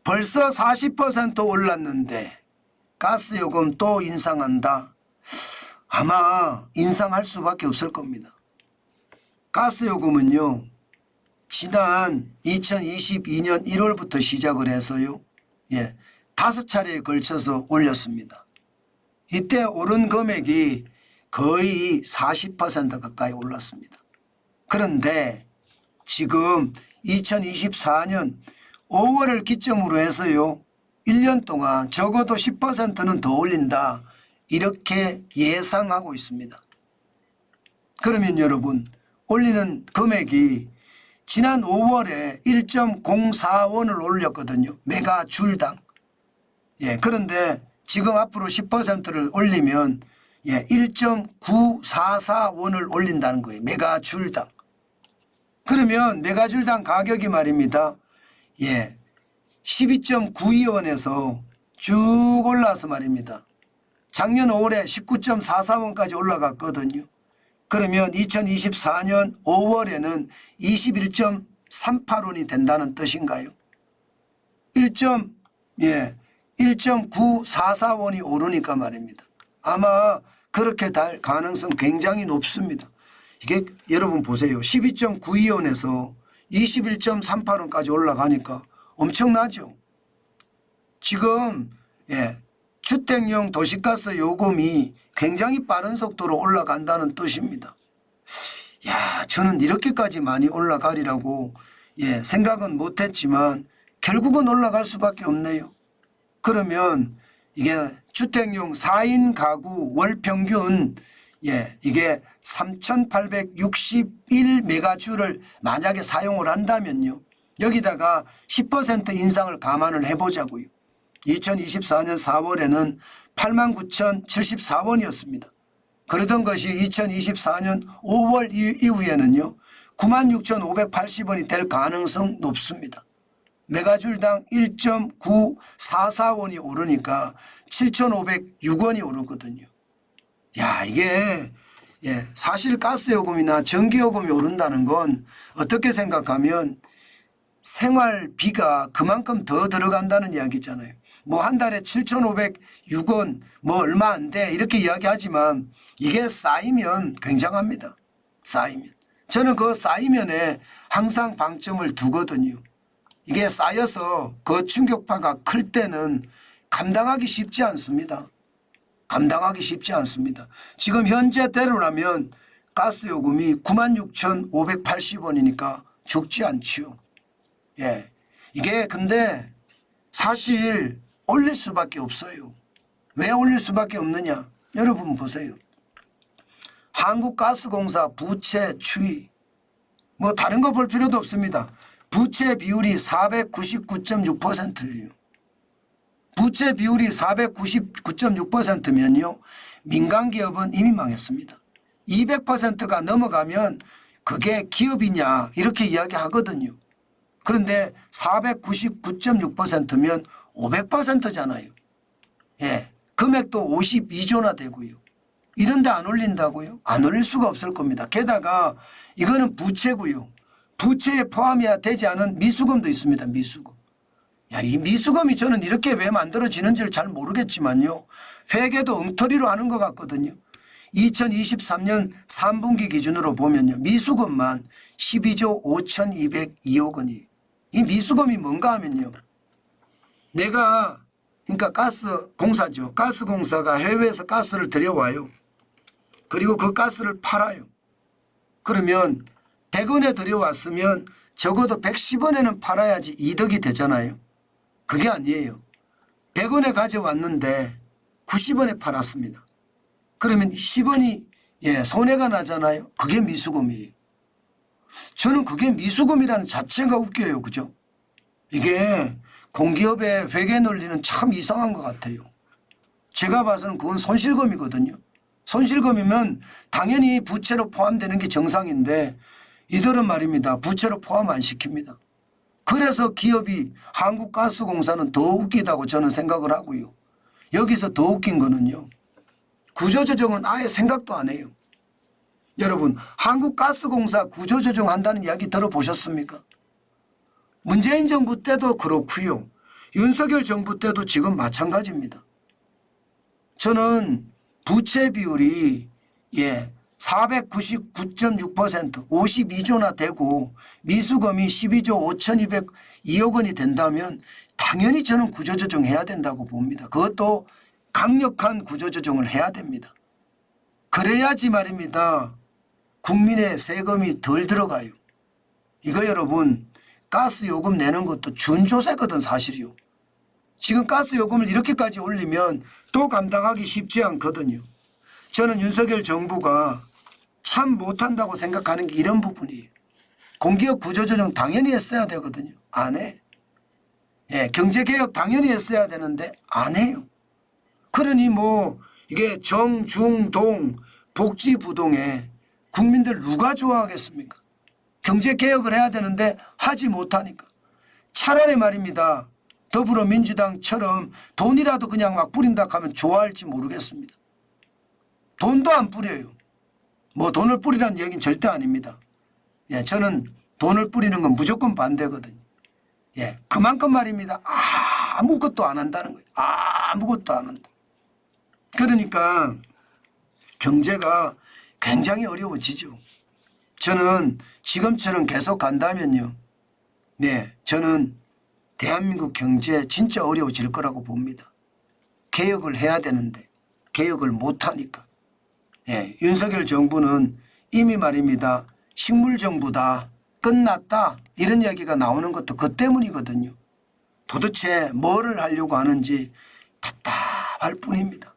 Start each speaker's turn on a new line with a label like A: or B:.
A: 벌써 40% 올랐는데 가스요금 또 인상한다. 아마 인상할 수밖에 없을 겁니다. 가스요금은요, 지난 2022년 1월부터 시작을 해서요, 5차례에 걸쳐서 올렸습니다. 이때 오른 금액이 거의 40% 가까이 올랐습니다. 그런데 지금 2024년 5월을 기점으로 해서요, 1년 동안 적어도 10%는 더 올린다, 이렇게 예상하고 있습니다. 그러면 여러분, 올리는 금액이 지난 5월에 1.04원을 올렸거든요. 메가줄당. 그런데 지금 앞으로 10%를 올리면 1.944원을 올린다는 거예요. 메가줄당. 그러면 메가줄당 가격이 말입니다. 12.92원에서 쭉 올라서 말입니다. 작년 5월에 19.44원까지 올라갔거든요. 그러면 2024년 5월에는 21.38원이 된다는 뜻인가요? 1.944원이 오르니까 말입니다. 아마 그렇게 될 가능성 굉장히 높습니다. 이게 여러분 보세요. 12.92원에서 21.38원까지 올라가니까 엄청나죠. 지금 주택용 도시가스 요금이 굉장히 빠른 속도로 올라간다는 뜻입니다. 야, 저는 이렇게까지 많이 올라가리라고 생각은 못했지만 결국은 올라갈 수밖에 없네요. 그러면 이게 주택용 4인 가구 월 평균 이게 3,861메가줄을 만약에 사용을 한다면요, 여기다가 10% 인상을 감안을 해보자고요. 2024년 4월에는 89,074원이었습니다. 그러던 것이 2024년 5월 이후에는요 96,580원이 될 가능성 높습니다. 메가줄당 1.944원이 오르니까 7,506원이 오르거든요. 야, 이게 사실 가스요금이나 전기요금이 오른다는 건 어떻게 생각하면 생활비가 그만큼 더 들어간다는 이야기잖아요. 뭐 한 달에 7,506원 뭐 얼마 안 돼 이렇게 이야기하지만 이게 쌓이면 굉장합니다. 쌓이면. 저는 그 쌓이면에 항상 방점을 두거든요. 이게 쌓여서 그 충격파가 클 때는 감당하기 쉽지 않습니다. 감당하기 쉽지 않습니다. 지금 현재대로라면 가스요금이 96,580원이니까 죽지 않지요. 이게 근데 사실 올릴 수밖에 없어요. 왜 올릴 수밖에 없느냐? 여러분 보세요. 한국가스공사 부채 추이 뭐 다른 거 볼 필요도 없습니다. 부채 비율이 499.6%예요. 부채 비율이 499.6%면요 민간기업은 이미 망했습니다. 200%가 넘어가면 그게 기업이냐 이렇게 이야기하거든요. 그런데 499.6%면 500%잖아요. 금액도 52조나 되고요. 이런데 안 올린다고요? 안 올릴 수가 없을 겁니다. 게다가 이거는 부채고요. 부채에 포함이 되지 않은 미수금도 있습니다. 미수금. 이 미수금이 저는 이렇게 왜 만들어지는지를 잘 모르겠지만요. 회계도 엉터리로 하는 것 같거든요. 2023년 3분기 기준으로 보면요. 미수금만 12조 5,202억 원이. 이 미수금이 뭔가 하면요. 내가 그러니까 가스공사죠. 가스공사가 해외에서 가스를 들여와요. 그리고 그 가스를 팔아요. 그러면 100원에 들여왔으면 적어도 110원에는 팔아야지 이득이 되잖아요. 그게 아니에요. 100원에 가져왔는데 90원에 팔았습니다. 그러면 10원이 손해가 나잖아요. 그게 미수금이에요. 저는 그게 미수금이라는 자체가 웃겨요. 그죠? 이게 공기업의 회계 논리는 참 이상한 것 같아요. 제가 봐서는 그건 손실금이거든요. 손실금이면 당연히 부채로 포함되는 게 정상인데 이들은 말입니다. 부채로 포함 안 시킵니다. 그래서 기업이 한국가스공사는 더 웃기다고 저는 생각을 하고요. 여기서 더 웃긴 거는요. 구조조정은 아예 생각도 안 해요. 여러분 한국가스공사 구조조정한다는 이야기 들어보셨습니까? 문재인 정부 때도 그렇고요. 윤석열 정부 때도 지금 마찬가지입니다. 저는 부채 비율이 499.6% 52조나 되고 미수금이 12조 5,202억 원이 된다면 당연히 저는 구조조정해야 된다고 봅니다. 그것도 강력한 구조조정을 해야 됩니다. 그래야지 말입니다. 국민의 세금이 덜 들어가요. 이거 여러분 가스 요금 내는 것도 준조세거든 사실이요. 지금 가스 요금을 이렇게까지 올리면 또 감당하기 쉽지 않거든요. 저는 윤석열 정부가 참 못한다고 생각하는 게 이런 부분이에요. 공기업 구조조정 당연히 했어야 되거든요. 안 해. 경제개혁 당연히 했어야 되는데 안 해요. 그러니 뭐 이게 정, 중, 동, 복지, 부동에 국민들 누가 좋아하겠습니까? 경제개혁을 해야 되는데 하지 못하니까. 차라리 말입니다. 더불어민주당처럼 돈이라도 그냥 막 뿌린다 하면 좋아할지 모르겠습니다. 돈도 안 뿌려요. 뭐 돈을 뿌리라는 얘기는 절대 아닙니다. 저는 돈을 뿌리는 건 무조건 반대거든요. 그만큼 말입니다. 아무것도 안 한다는 거예요. 아무것도 안 한다. 그러니까 경제가 굉장히 어려워지죠. 저는 지금처럼 계속 간다면요. 저는 대한민국 경제 진짜 어려워질 거라고 봅니다. 개혁을 해야 되는데 개혁을 못하니까. 윤석열 정부는 이미 말입니다. 식물정부다. 끝났다. 이런 이야기가 나오는 것도 그 때문이거든요. 도대체 뭐를 하려고 하는지 답답할 뿐입니다.